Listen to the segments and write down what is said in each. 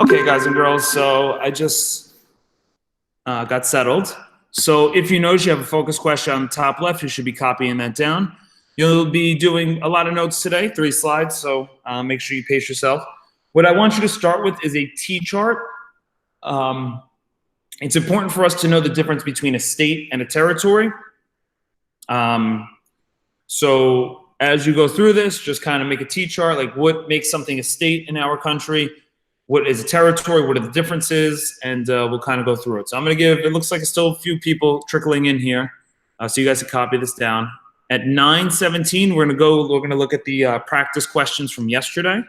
Okay, guys and girls, so I just got settled. So if you notice you have a focus question on the top left, you should be copying that down. You'll be doing a lot of notes today, 3 slides, so make sure you pace yourself. What I want you to start with is a T-chart. It's important for us to know the difference between a state and a territory. So as you go through this, just kind of make a T-chart, like what makes something a state in our country, what is a territory, what are the differences, and we'll kind of go through it. So I'm going to give, it looks like it's still a few people trickling in here, so you guys can copy this down. At 9:17, we're going to look at the practice questions from yesterday.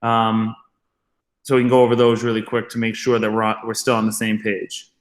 So we can go over those really quick to make sure that we're still on the same page.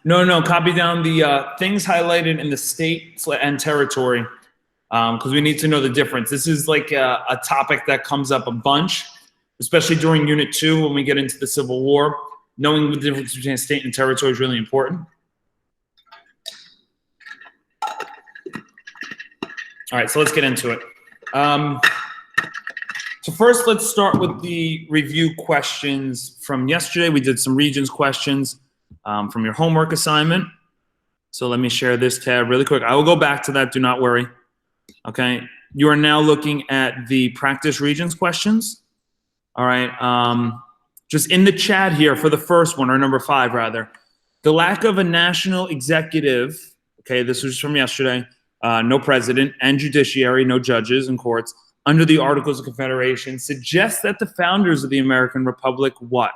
No, copy down the things highlighted in the state and territory, because we need to know the difference. This is like a topic that comes up a bunch, especially during Unit 2 when we get into the Civil War. Knowing the difference between state and territory is really important. All right, so let's get into it. So first, let's start with the review questions from yesterday. We did some Regents questions from your homework assignment. So let me share this tab really quick. I will go back to that, do not worry. Okay, you are now looking at the practice Regents questions. All right, just in the chat here for the first one, or number 5 rather, the lack of a national executive, okay, this was from yesterday, no president and judiciary, no judges and courts, under the Articles of Confederation suggests that the founders of the American Republic, what?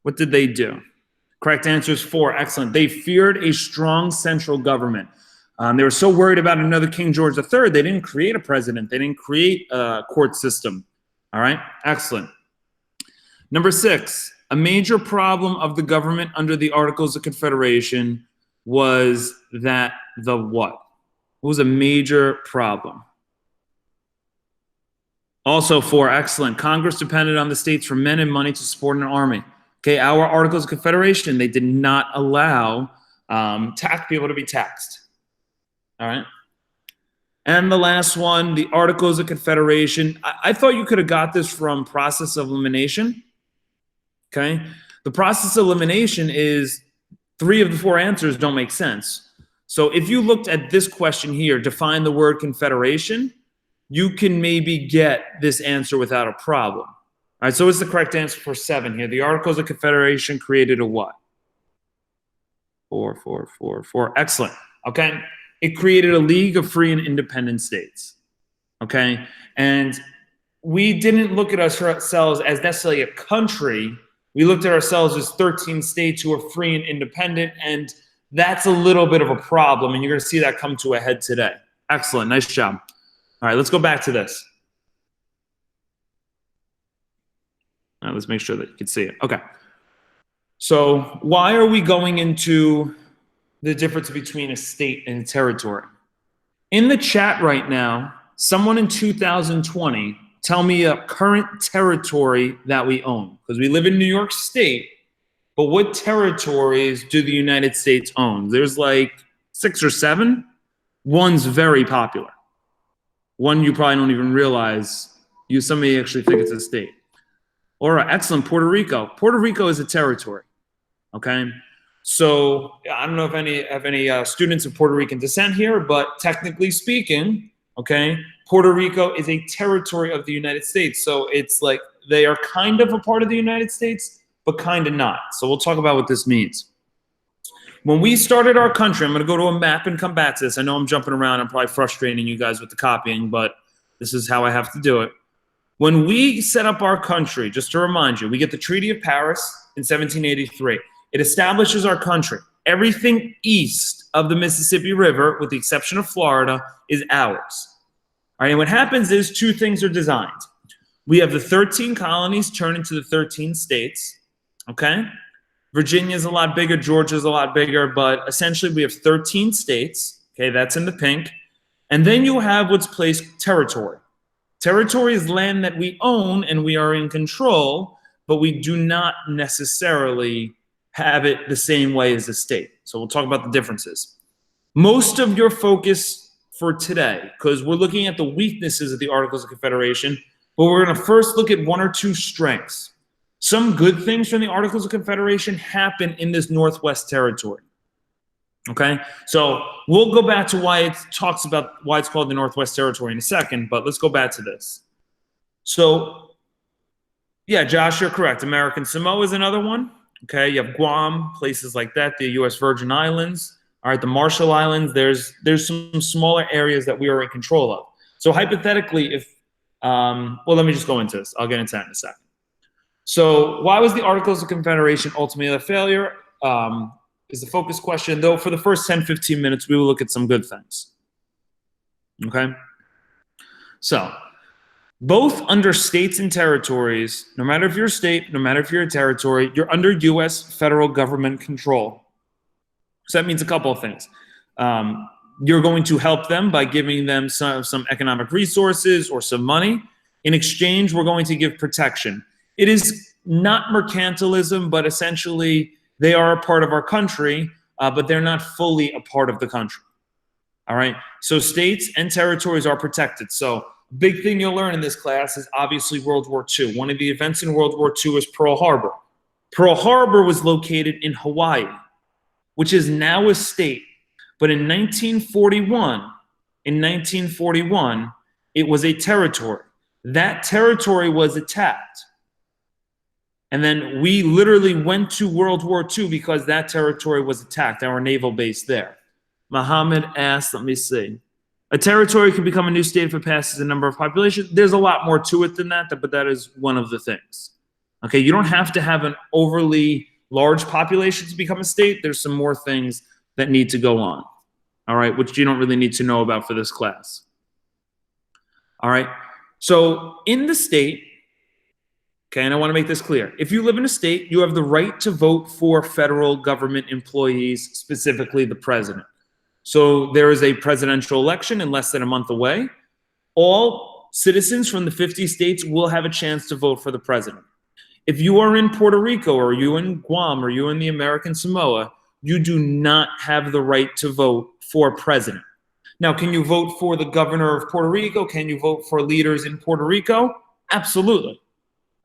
What did they do? Correct answer is 4. Excellent. They feared a strong central government. They were so worried about another King George III, they didn't create a president. They didn't create a court system. All right, excellent. Number 6, a major problem of the government under the Articles of Confederation was that the what? What was a major problem? Also 4, excellent. Congress depended on the states for men and money to support an army. Okay, our Articles of Confederation, they did not allow people to be taxed. All right. And the last one, the Articles of Confederation. I thought you could have got this from process of elimination. Okay. The process of elimination is 3 of the 4 answers don't make sense. So if you looked at this question here, define the word confederation, you can maybe get this answer without a problem. All right, so what's the correct answer for 7 here? The Articles of Confederation created a what? 4. Excellent. Okay. It created a league of free and independent states. Okay. And we didn't look at ourselves as necessarily a country. We looked at ourselves as 13 states who are free and independent. And that's a little bit of a problem. And you're going to see that come to a head today. Excellent. Nice job. All right, let's go back to this. All right, let's make sure that you can see it. Okay. So why are we going into the difference between a state and a territory? In the chat right now, someone in 2020, tell me a current territory that we own. Because we live in New York State, but what territories do the United States own? There's like 6 or 7. One's very popular. One you probably don't even realize. Some may actually think it's a state. All right, excellent. Puerto Rico. Puerto Rico is a territory. Okay, so I don't know if any students of Puerto Rican descent here, but technically speaking, okay, Puerto Rico is a territory of the United States. So it's like they are kind of a part of the United States, but kind of not. So we'll talk about what this means. When we started our country, I'm going to go to a map and come back to this. I know I'm jumping around. I'm probably frustrating you guys with the copying, but this is how I have to do it. When we set up our country, just to remind you, we get the Treaty of Paris in 1783. It establishes our country. Everything east of the Mississippi River, with the exception of Florida, is ours. All right, and what happens is two things are designed. We have the 13 colonies turn into the 13 states, okay? Virginia's a lot bigger, Georgia's a lot bigger, but essentially we have 13 states, okay, that's in the pink. And then you have what's placed territory. Territory is land that we own and we are in control, but we do not necessarily have it the same way as the state. So we'll talk about the differences. Most of your focus for today, because we're looking at the weaknesses of the Articles of Confederation, but we're going to first look at one or two strengths. Some good things from the Articles of Confederation happen in this Northwest territory. Okay, so we'll go back to why it talks about why it's called the Northwest Territory in a second, but let's go back to this. So, yeah, Josh, you're correct. American Samoa is another one. Okay, you have Guam, places like that, the U.S. Virgin Islands. All right, the Marshall Islands. There's some smaller areas that we are in control of. So hypothetically, if well, let me just go into this. I'll get into that in a second. So, why was the Articles of Confederation ultimately a failure? Is the focus question, though for the first 10, 15 minutes, we will look at some good things. Okay? So, both under states and territories, no matter if you're a state, no matter if you're a territory, you're under U.S. federal government control. So that means a couple of things. You're going to help them by giving them some economic resources or some money. In exchange, we're going to give protection. It is not mercantilism, but essentially they are a part of our country, but they're not fully a part of the country. All right? So states and territories are protected. So big thing you'll learn in this class is obviously World War II. One of the events in World War II is Pearl Harbor. Pearl Harbor was located in Hawaii, which is now a state. But in 1941, it was a territory. That territory was attacked. And then we literally went to World War II because that territory was attacked, our naval base there. Muhammad asked, let me see. A territory can become a new state if it passes a number of population. There's a lot more to it than that, but that is one of the things. Okay, you don't have to have an overly large population to become a state. There's some more things that need to go on, all right, which you don't really need to know about for this class. All right, so in the state, okay, and I want to make this clear. If you live in a state, you have the right to vote for federal government employees, specifically the president. So there is a presidential election in less than a month away. All citizens from the 50 states will have a chance to vote for the president. If you are in Puerto Rico or you in Guam or you in the American Samoa, you do not have the right to vote for president. Now, can you vote for the governor of Puerto Rico? Can you vote for leaders in Puerto Rico? Absolutely.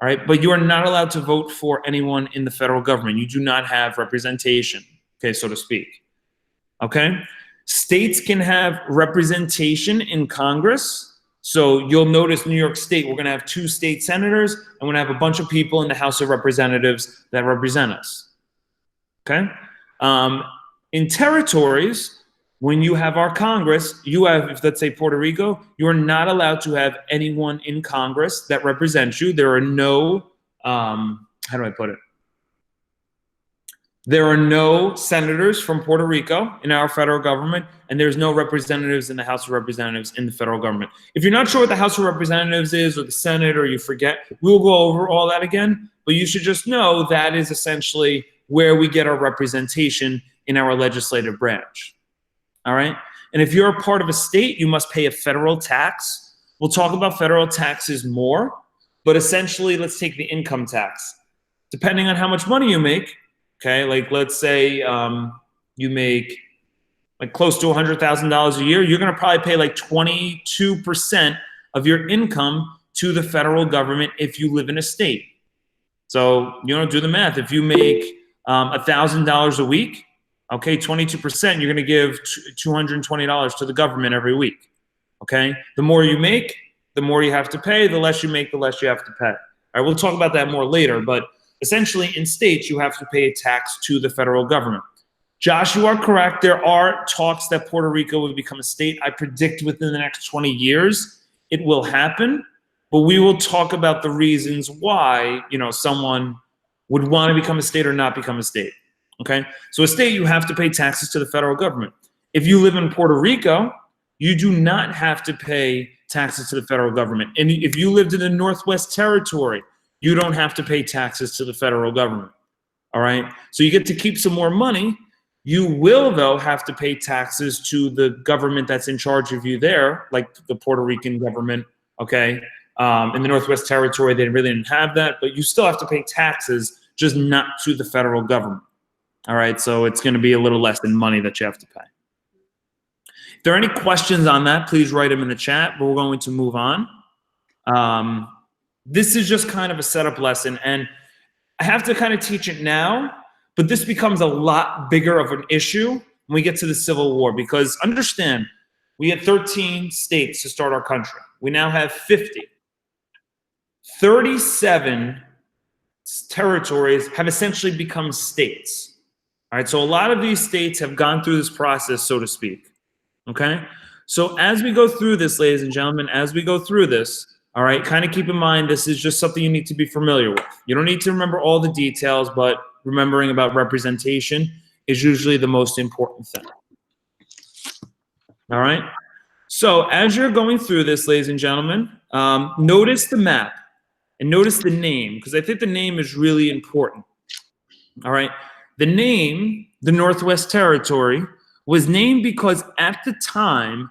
All right, but you are not allowed to vote for anyone in the federal government. You do not have representation, okay, so to speak. Okay? States can have representation in Congress. So you'll notice New York State, we're going to have 2 state senators, and we're going to have a bunch of people in the House of Representatives that represent us. Okay? In territories, when you have our Congress, you have, if let's say Puerto Rico, you are not allowed to have anyone in Congress that represents you. There are no, how do I put it? There are no senators from Puerto Rico in our federal government, and there's no representatives in the House of Representatives in the federal government. If you're not sure what the House of Representatives is or the Senate, or you forget, we'll go over all that again, but you should just know that is essentially where we get our representation in our legislative branch. All right? And if you're a part of a state, you must pay a federal tax. We'll talk about federal taxes more, but essentially, let's take the income tax. Depending on how much money you make, okay, like let's say you make like close to $100,000 a year, you're going to probably pay like 22% of your income to the federal government if you live in a state. So, do the math. If you make $1,000 a week, okay, 22%, you're going to give $220 to the government every week. Okay, the more you make, the more you have to pay. The less you make, the less you have to pay. All right, we'll talk about that more later. But essentially, in states, you have to pay a tax to the federal government. Josh, you are correct. There are talks that Puerto Rico will become a state. I predict within the next 20 years it will happen. But we will talk about the reasons why, someone would want to become a state or not become a state. Okay, so a state, you have to pay taxes to the federal government. If you live in Puerto Rico, you do not have to pay taxes to the federal government. And if you lived in the Northwest Territory, you don't have to pay taxes to the federal government. All right, so you get to keep some more money. You will, though, have to pay taxes to the government that's in charge of you there, like the Puerto Rican government. Okay. In the Northwest Territory, they really didn't have that, but you still have to pay taxes, just not to the federal government. All right, so it's going to be a little less in money that you have to pay. If there are any questions on that, please write them in the chat, but we're going to move on. This is just kind of a setup lesson, and I have to kind of teach it now, but this becomes a lot bigger of an issue when we get to the Civil War, because understand, we had 13 states to start our country. We now have 50. 37 territories have essentially become states. All right, so a lot of these states have gone through this process, so to speak. Okay, so as we go through this, ladies and gentlemen, as we go through this, all right, kind of keep in mind this is just something you need to be familiar with. You don't need to remember all the details, but remembering about representation is usually the most important thing. All right, so as you're going through this, ladies and gentlemen, notice the map. And notice the name, because I think the name is really important. All right. The name, the Northwest Territory, was named because at the time,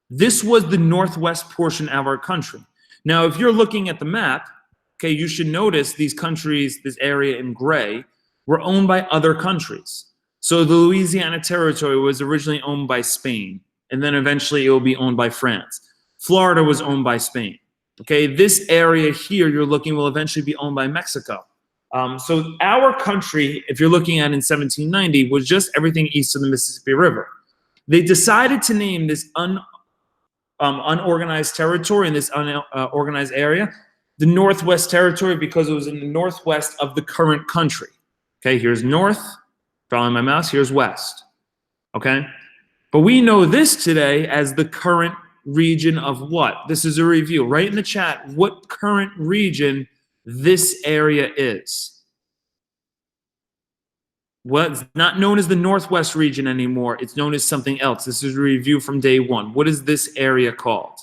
this was the northwest portion of our country. Now, if you're looking at the map, okay, you should notice these countries, this area in gray, were owned by other countries. So the Louisiana Territory was originally owned by Spain, and then eventually it will be owned by France. Florida was owned by Spain. Okay, this area here you're looking will eventually be owned by Mexico. So our country, if you're looking at in 1790, was just everything east of the Mississippi River. They decided to name this unorganized territory in this unorganized area the Northwest Territory because it was in the northwest of the current country. Okay, here's north, following my mouse, here's west. Okay, but we know this today as the current region of what? This is a review. Write in the chat what current region this area is. What's not known as the Northwest region anymore. It's known as something else. This is a review from day one. What is this area called?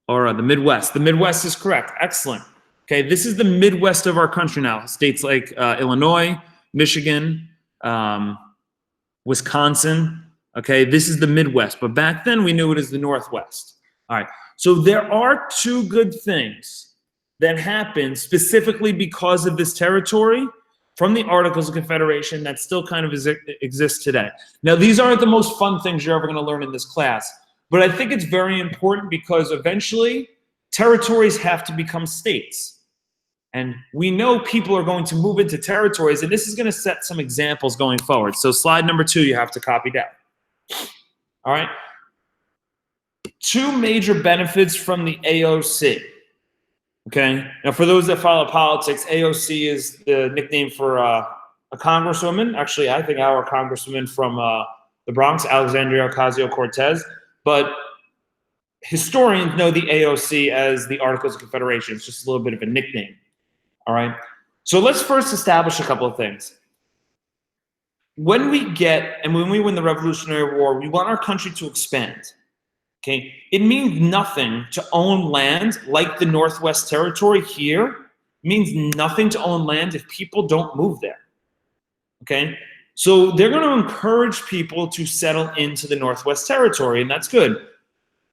All right, the Midwest. The Midwest is correct. Excellent. Okay, this is the Midwest of our country now. States like Illinois, Michigan, Wisconsin, okay, this is the Midwest, but back then we knew it as the Northwest. All right, so there are two good things that happen specifically because of this territory from the Articles of Confederation that still kind of exists today. Now, these aren't the most fun things you're ever going to learn in this class, but I think it's very important because eventually territories have to become states. And we know people are going to move into territories, and this is going to set some examples going forward. So slide number 2, you have to copy down. All right. 2 major benefits from the AOC. Okay. Now, for those that follow politics, AOC is the nickname for a congresswoman. Actually, I think our congresswoman from the Bronx, Alexandria Ocasio-Cortez. But historians know the AOC as the Articles of Confederation. It's just a little bit of a nickname. All right. So let's first establish a couple of things. When we win the Revolutionary War, we want our country to expand. Okay. It means nothing to own land like the Northwest Territory here. It means nothing to own land if people don't move there. Okay. So they're going to encourage people to settle into the Northwest Territory, and that's good.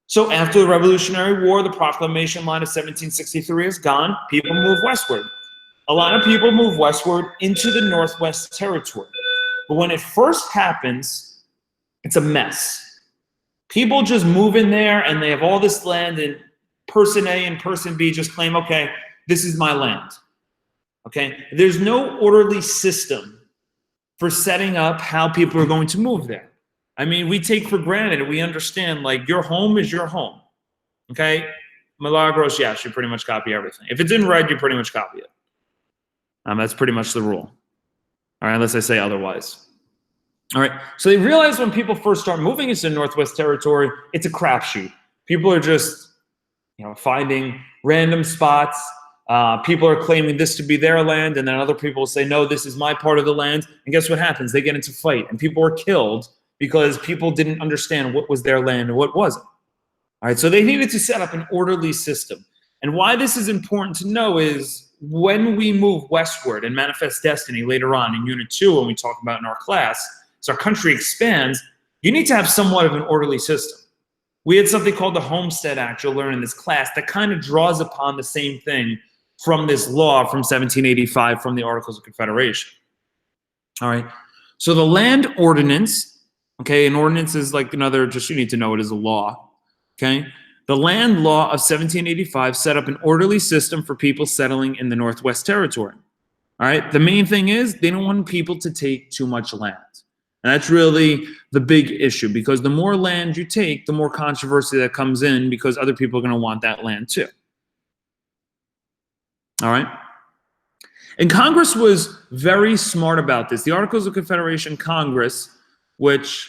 So after the Revolutionary War, the proclamation line of 1763 is gone. People move westward. a lot of people move westward into the Northwest Territory. But when it first happens, it's a mess. People just move in there and they have all this land, and person A and person B just claim, okay, this is my land. Okay? There's no orderly system for setting up how people are going to move there. I mean, we take for granted, we understand, like, your home is your home. Okay? Milagros, yes, you pretty much copy everything. If it's in red, you pretty much copy it. That's pretty much the rule. All right, unless I say otherwise. All right, so they realize when people first start moving into the Northwest Territory, it's a crapshoot. People are just, finding random spots. People are claiming this to be their land, and then other people will say, no, this is my part of the land. And guess what happens? They get into fight, and people are killed because people didn't understand what was their land and what wasn't. All right, so they needed to set up an orderly system. And why this is important to know is when we move westward and manifest destiny later on in Unit 2, when we talk about in our class, as our country expands, you need to have somewhat of an orderly system. We had something called the Homestead Act you'll learn in this class that kind of draws upon the same thing from this law from 1785 from the Articles of Confederation. All right, so the land ordinance, okay, an ordinance is like another, just you need to know it is a law, okay? The land law of 1785 set up an orderly system for people settling in the Northwest Territory. All right, the main thing is they don't want people to take too much land. And that's really the big issue, because the more land you take, the more controversy that comes in, because other people are going to want that land too. All right? And Congress was very smart about this. The Articles of Confederation Congress, which,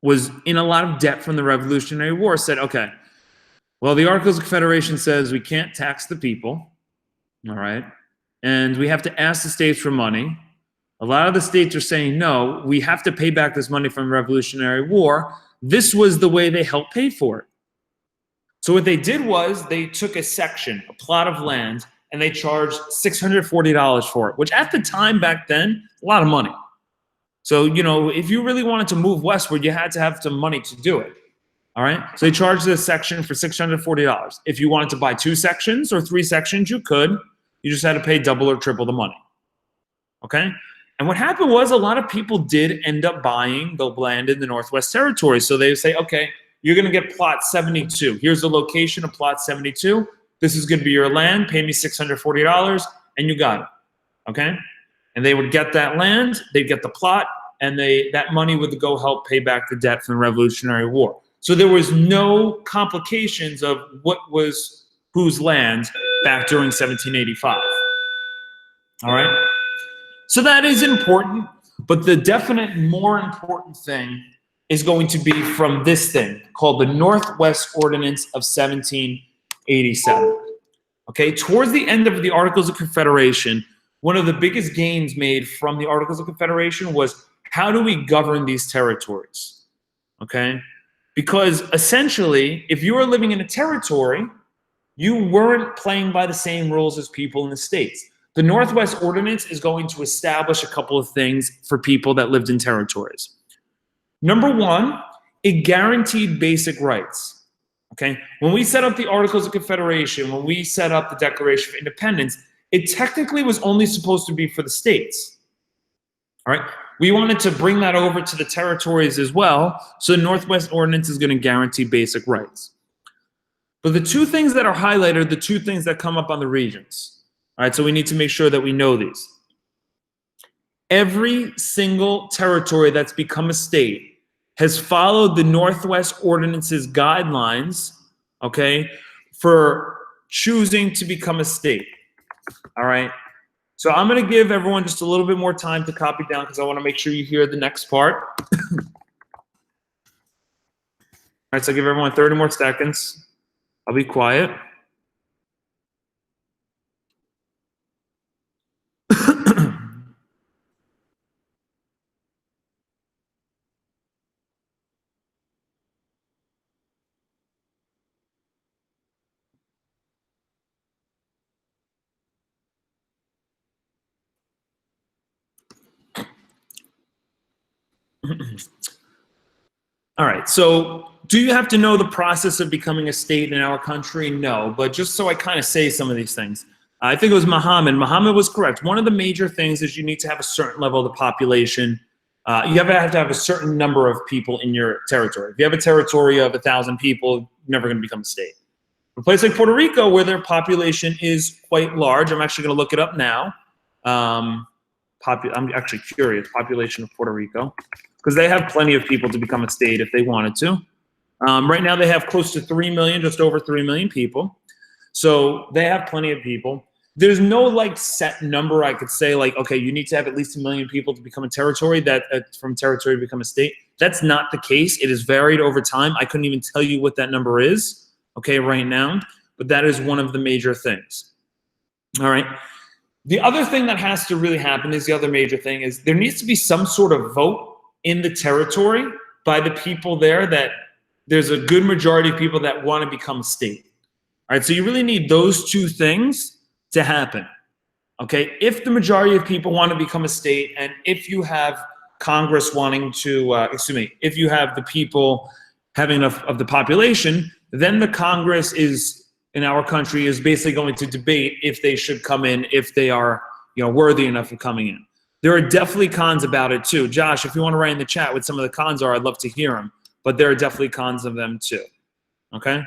was in a lot of debt from the Revolutionary War, said, okay, well, the Articles of Confederation says we can't tax the people, all right? And we have to ask the states for money. A lot of the states are saying, no, we have to pay back this money from the Revolutionary War. This was the way they helped pay for it. So what they did was they took a section, a plot of land, and they charged $640 for it, which at the time back then, a lot of money. So, if you really wanted to move westward, you had to have some money to do it. All right? So they charged this section for $640. If you wanted to buy 2 sections or 3 sections, you could. You just had to pay double or triple the money. Okay? And what happened was a lot of people did end up buying the land in the Northwest Territory. So they would say, okay, you're going to get plot 72. Here's the location of plot 72. This is going to be your land. Pay me $640, and you got it. Okay? And they would get that land, they'd get the plot, and that money would go help pay back the debt from the Revolutionary War. So there was no complications of what was whose land back during 1785. All right? So that is important, but the definite more important thing is going to be from this thing called the Northwest Ordinance of 1787. Okay, towards the end of the Articles of Confederation, one of the biggest gains made from the Articles of Confederation was, how do we govern these territories? Okay, because essentially, if you were living in a territory, you weren't playing by the same rules as people in the states. The Northwest Ordinance is going to establish a couple of things for people that lived in territories. Number one, it guaranteed basic rights. Okay, when we set up the Articles of Confederation, when we set up the Declaration of Independence, it technically was only supposed to be for the states. All right, we wanted to bring that over to the territories as well, so the Northwest Ordinance is going to guarantee basic rights. But the 2 things that are highlighted are the 2 things that come up on the Regents. All right, so we need to make sure that we know these. Every single territory that's become a state has followed the Northwest Ordinance's guidelines, okay, for choosing to become a state. All right, so I'm going to give everyone just a little bit more time to copy down, because I want to make sure you hear the next part. All right, so I'll give everyone 30 more seconds. I'll be quiet. All right, so do you have to know the process of becoming a state in our country? No, but just so I kind of say some of these things. I think it was Muhammad. Muhammad was correct. One of the major things is you need to have a certain level of the population. You have to have a certain number of people in your territory. If you have a territory of 1,000 people, you're never going to become a state. A place like Puerto Rico, where their population is quite large, I'm actually going to look it up now. I'm actually curious, population of Puerto Rico, because they have plenty of people to become a state if they wanted to. Right now, they have close to 3 million, just over 3 million people. So they have plenty of people. There's no like set number I could say like, okay, you need to have at least 1 million people to become a territory, that from territory to become a state. That's not the case. It has varied over time. I couldn't even tell you what that number is, okay, right now, but that is one of the major things. All right. The other thing that has to really happen is the other major thing is there needs to be some sort of vote in the territory by the people there that there's a good majority of people that want to become a state. All right, so you really need those two things to happen. Okay, if the majority of people want to become a state, and if you have Congress wanting to, if you have the people having enough of the population, then the Congress is in our country is basically going to debate if they should come in, if they are, worthy enough of coming in. There are definitely cons about it too. Josh, if you want to write in the chat what some of the cons are, I'd love to hear them. But there are definitely cons of them too. Okay,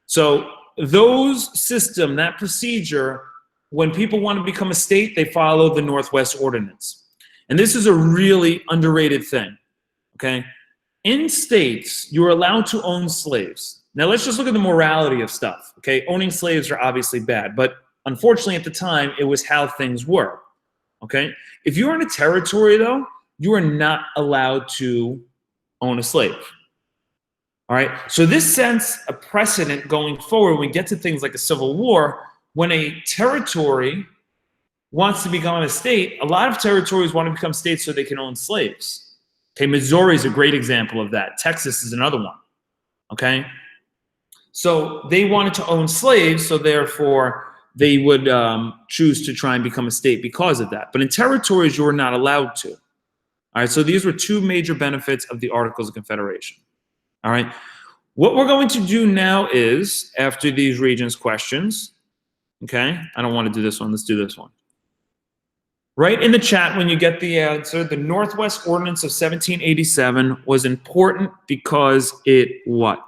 so that procedure, when people want to become a state, they follow the Northwest Ordinance. And this is a really underrated thing, okay? In states, you're allowed to own slaves. Now, let's just look at the morality of stuff, okay? Owning slaves are obviously bad, but unfortunately at the time, it was how things were, okay? If you're in a territory, though, you are not allowed to own a slave. All right, so this sets a precedent going forward when we get to things like a civil war. When a territory wants to become a state, a lot of territories want to become states so they can own slaves. Okay, Missouri is a great example of that. Texas is another one. Okay, so they wanted to own slaves, so therefore they would choose to try and become a state because of that. But in territories, you were not allowed to. All right, so these were two major benefits of the Articles of Confederation. All right. What we're going to do now is, after these Regents questions, okay, I don't want to do this one, let's do this one. Write in the chat when you get the answer, the Northwest Ordinance of 1787 was important because it what?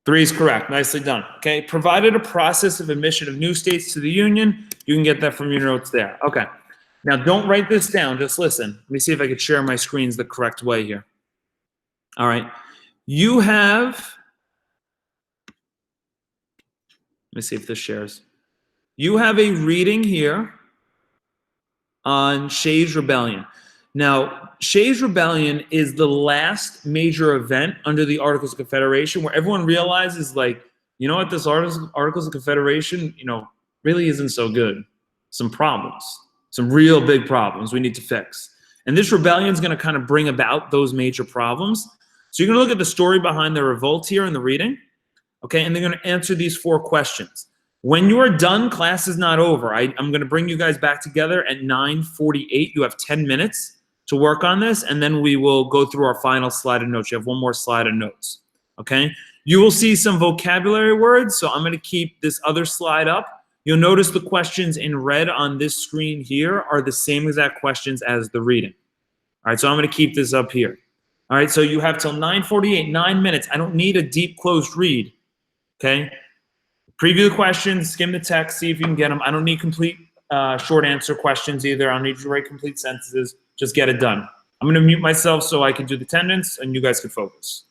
Three is correct, nicely done. Okay, provided a process of admission of new states to the Union, you can get that from your notes there. Okay, now don't write this down, just listen. Let me see if I can share my screens the correct way here. All right, you have, let me see if this shares. You have a reading here on Shays' Rebellion. Now, Shays' Rebellion is the last major event under the Articles of Confederation where everyone realizes, like, you know what, this Articles of Confederation, really isn't so good. Some problems, some real big problems we need to fix. And this rebellion is going to kind of bring about those major problems. So you're going to look at the story behind the revolt here in the reading, okay? And they're going to answer these 4 questions. When you are done, class is not over. I'm going to bring you guys back together at 9:48. You have 10 minutes to work on this, and then we will go through our final slide of notes. You have one more slide of notes, okay? You will see some vocabulary words, so I'm going to keep this other slide up. You'll notice the questions in red on this screen here are the same exact questions as the reading. All right, so I'm going to keep this up here. All right, so you have till 9:48, 9 minutes. I don't need a deep closed read, okay? Preview the questions, skim the text, see if you can get them. I don't need complete short answer questions either. I don't need you to write complete sentences. Just get it done. I'm going to mute myself so I can do the attendance and you guys can focus.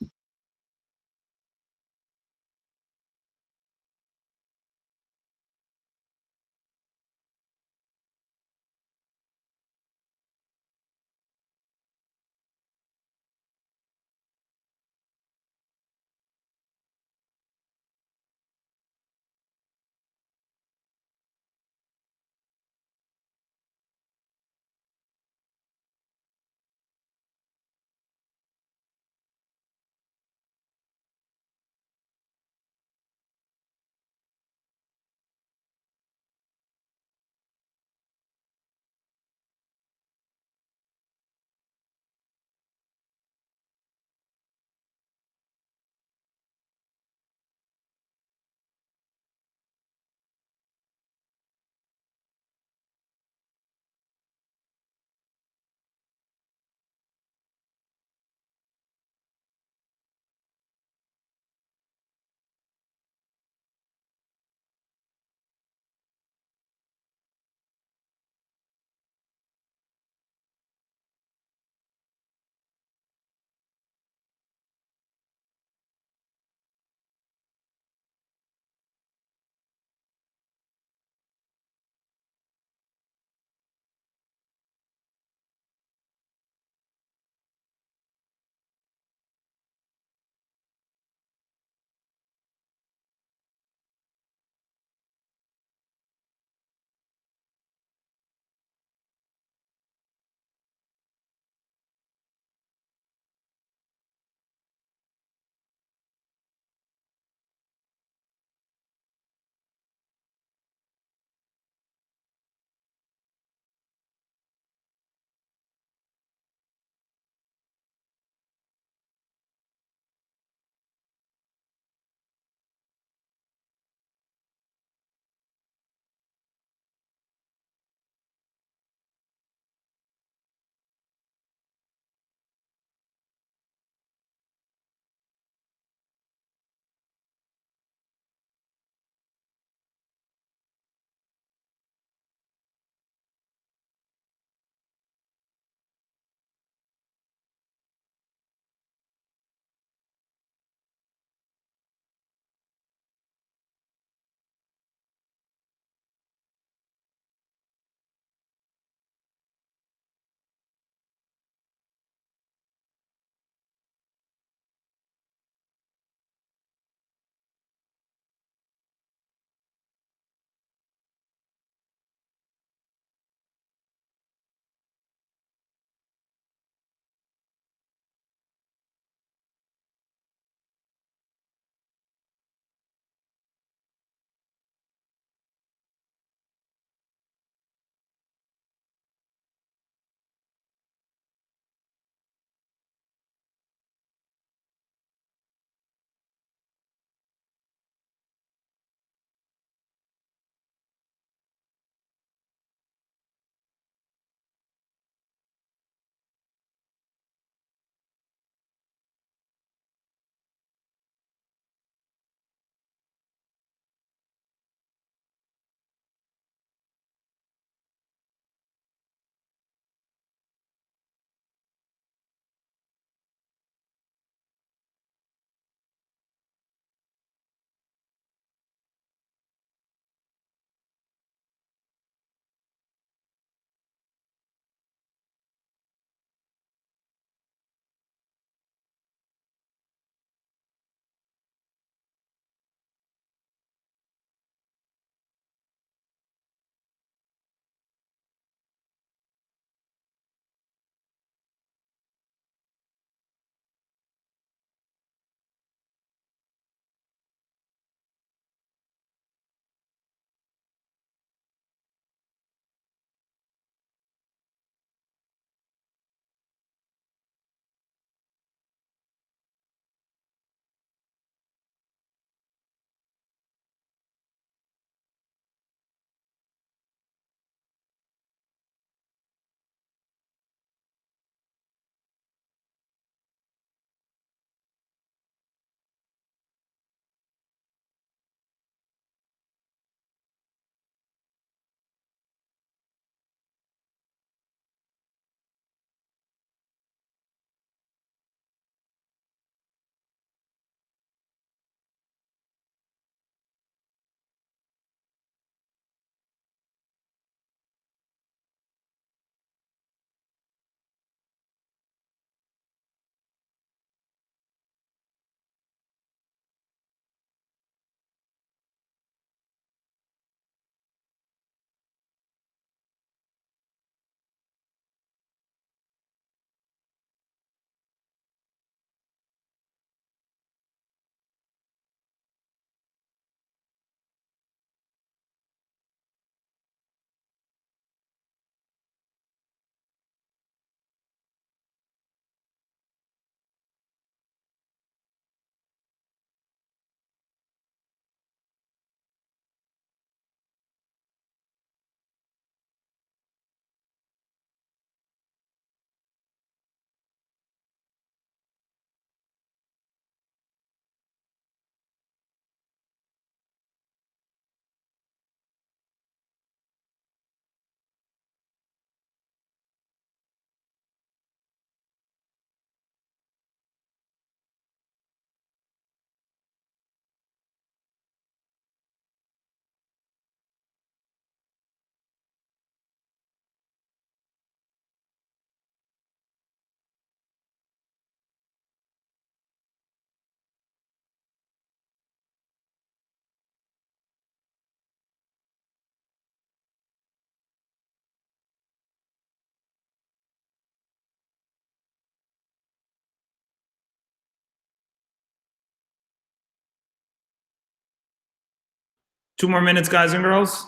2 more minutes, guys and girls.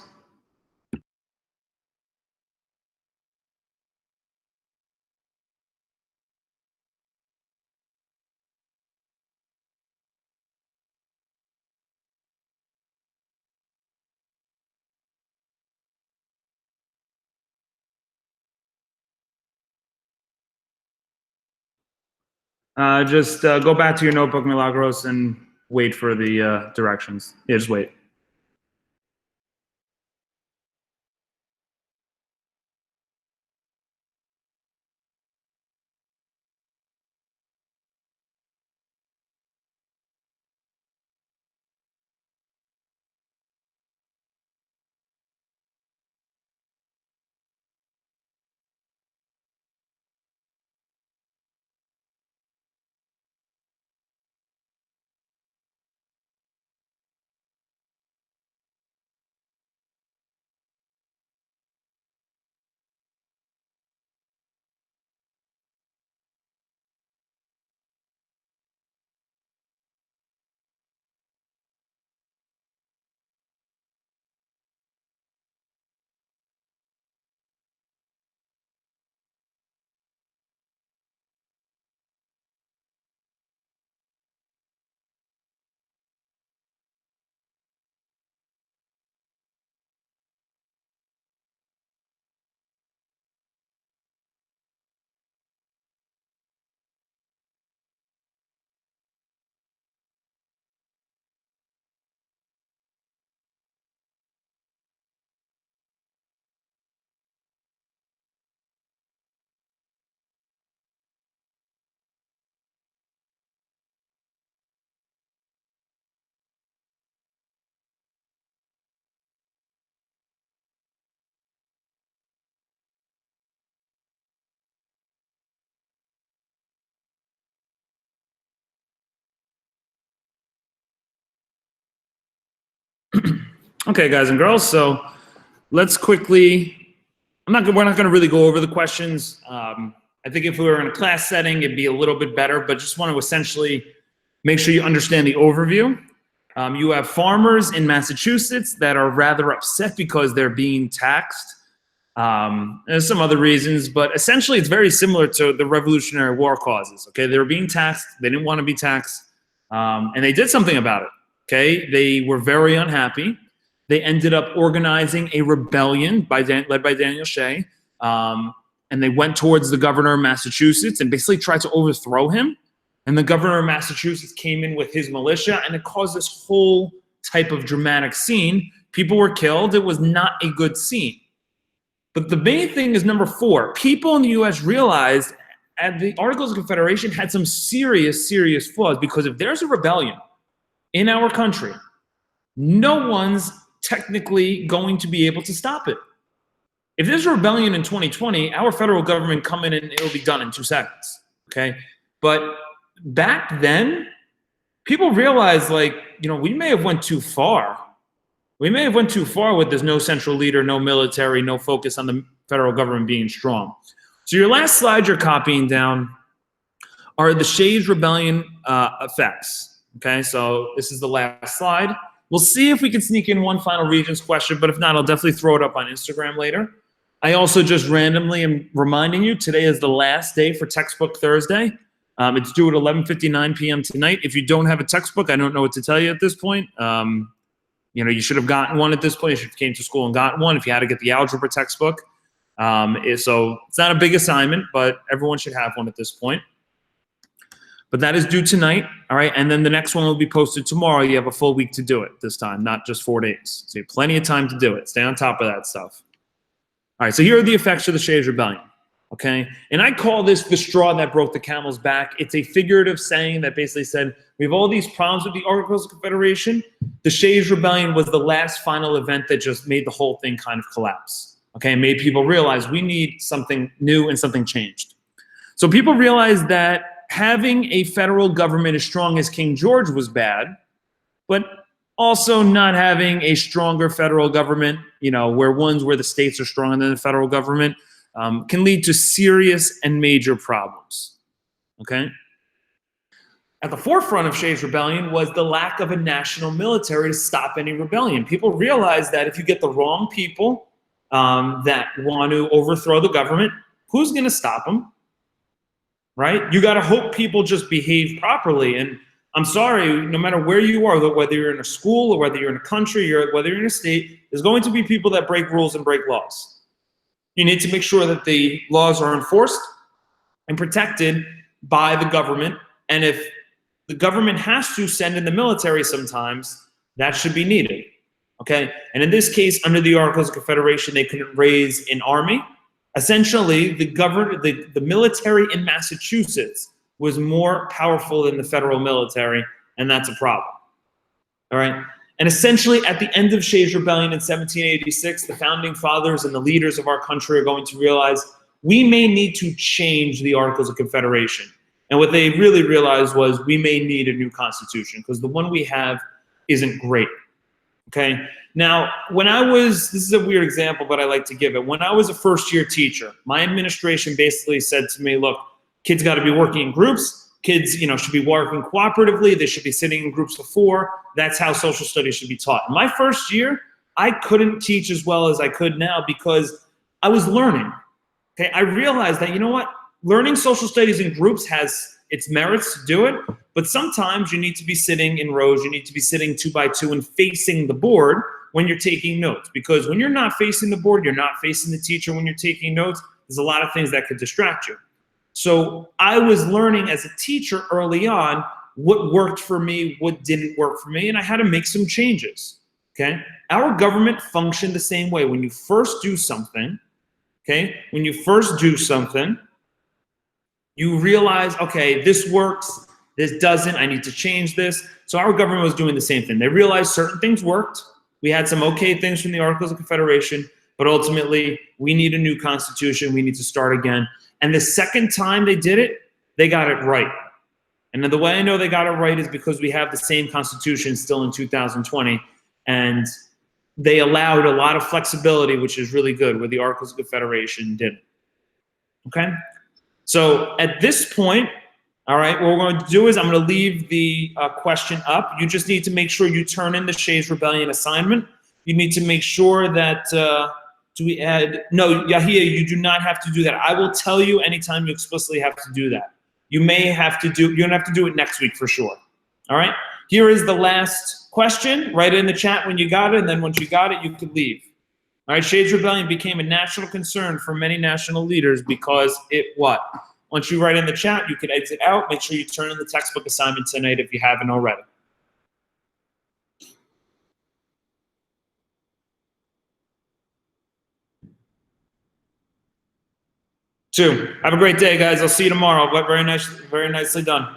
Just go back to your notebook, Milagros, and wait for the directions. Yeah, just wait. Okay, guys and girls, so let's quickly, we're not going to really go over the questions. I think if we were in a class setting, it'd be a little bit better, but just want to essentially make sure you understand the overview. You have farmers in Massachusetts that are rather upset because they're being taxed. There's some other reasons, but essentially it's very similar to the Revolutionary War causes. Okay, they were being taxed. They didn't want to be taxed, and they did something about it. Okay, they were very unhappy. They ended up organizing a rebellion led by Daniel Shays, and they went towards the governor of Massachusetts and basically tried to overthrow him. And the governor of Massachusetts came in with his militia, and it caused this whole type of dramatic scene. People were killed. It was not a good scene. But the main thing is number 4. People in the U.S. realized the Articles of Confederation had some serious, serious flaws, because if there's a rebellion in our country, no one's technically going to be able to stop it. If there's a rebellion in 2020, our federal government come in and it'll be done in 2 seconds. Okay, but back then, people realized, like, we may have went too far. We may have went too far with this no central leader, no military, no focus on the federal government being strong. So your last slide you're copying down are the Shays Rebellion effects. Okay, so this is the last slide. We'll see if we can sneak in one final Regents question, but if not, I'll definitely throw it up on Instagram later. I also just randomly am reminding you, today is the last day for Textbook Thursday. It's due at 11:59 p.m. tonight. If you don't have a textbook, I don't know what to tell you at this point. You should have gotten one at this point. You should have came to school and gotten one if you had to get the algebra textbook. So it's not a big assignment, but everyone should have one at this point. But that is due tonight, all right? And then the next one will be posted tomorrow. You have a full week to do it this time, not just 4 days. So you have plenty of time to do it. Stay on top of that stuff. All right, so here are the effects of the Shays Rebellion, okay? And I call this the straw that broke the camel's back. It's a figurative saying that basically said, we have all these problems with the Articles of Confederation. The Shays Rebellion was the last final event that just made the whole thing kind of collapse, okay? Made people realize we need something new and something changed. So people realized that having a federal government as strong as King George was bad, but also not having a stronger federal government, where the states are stronger than the federal government, can lead to serious and major problems, okay? at the forefront of Shays' rebellion was the lack of a national military to stop any rebellion. People realized that if you get the wrong people that want to overthrow the government, who's going to stop them? Right? You got to hope people just behave properly. And I'm sorry, no matter where you are, whether you're in a school or whether you're in a country or whether you're in a state, there's going to be people that break rules and break laws. You need to make sure that the laws are enforced and protected by the government. And if the government has to send in the military sometimes, that should be needed. Okay? And in this case, under the Articles of Confederation, they couldn't raise an army. Essentially, the military in Massachusetts was more powerful than the federal military, and that's a problem. All right? And essentially, at the end of Shays' Rebellion in 1786, the founding fathers and the leaders of our country are going to realize we may need to change the Articles of Confederation. And what they really realized was we may need a new constitution because the one we have isn't great. Okay? Now, this is a weird example, but I like to give it. When I was a first-year teacher, my administration basically said to me, look, kids got to be working in groups. Kids, should be working cooperatively. They should be sitting in groups of 4. That's how social studies should be taught. In my first year, I couldn't teach as well as I could now because I was learning. Okay, I realized that, learning social studies in groups has its merits to do it, but sometimes you need to be sitting in rows. You need to be sitting 2 by 2 and facing the board when you're taking notes. Because when you're not facing the board, you're not facing the teacher when you're taking notes, there's a lot of things that could distract you. So I was learning as a teacher early on what worked for me, what didn't work for me, and I had to make some changes, okay? Our government functioned the same way. When you first do something, okay, you realize, okay, this works, this doesn't, I need to change this. So our government was doing the same thing. They realized certain things worked. We had some okay things from the Articles of Confederation, but ultimately we need a new constitution. We need to start again. And the second time they did it, they got it right. And the way I know they got it right is because we have the same constitution still in 2020, and they allowed a lot of flexibility, which is really good, where the Articles of Confederation didn't. Okay? So at this point, all right, what we're going to do is I'm going to leave the question up. You just need to make sure you turn in the Shays' Rebellion assignment. You need to make sure that, do we add, no, Yahia, you do not have to do that. I will tell you anytime you explicitly have to do that. You may have to do, you're going to have to do it next week for sure. All right, here is the last question. Write it in the chat when you got it, and then once you got it, you could leave. All right, Shays' Rebellion became a national concern for many national leaders because it what? Once you write in the chat, you can exit out. Make sure you turn in the textbook assignment tonight if you haven't already. Two. Have a great day, guys. I'll see you tomorrow. Very nicely done.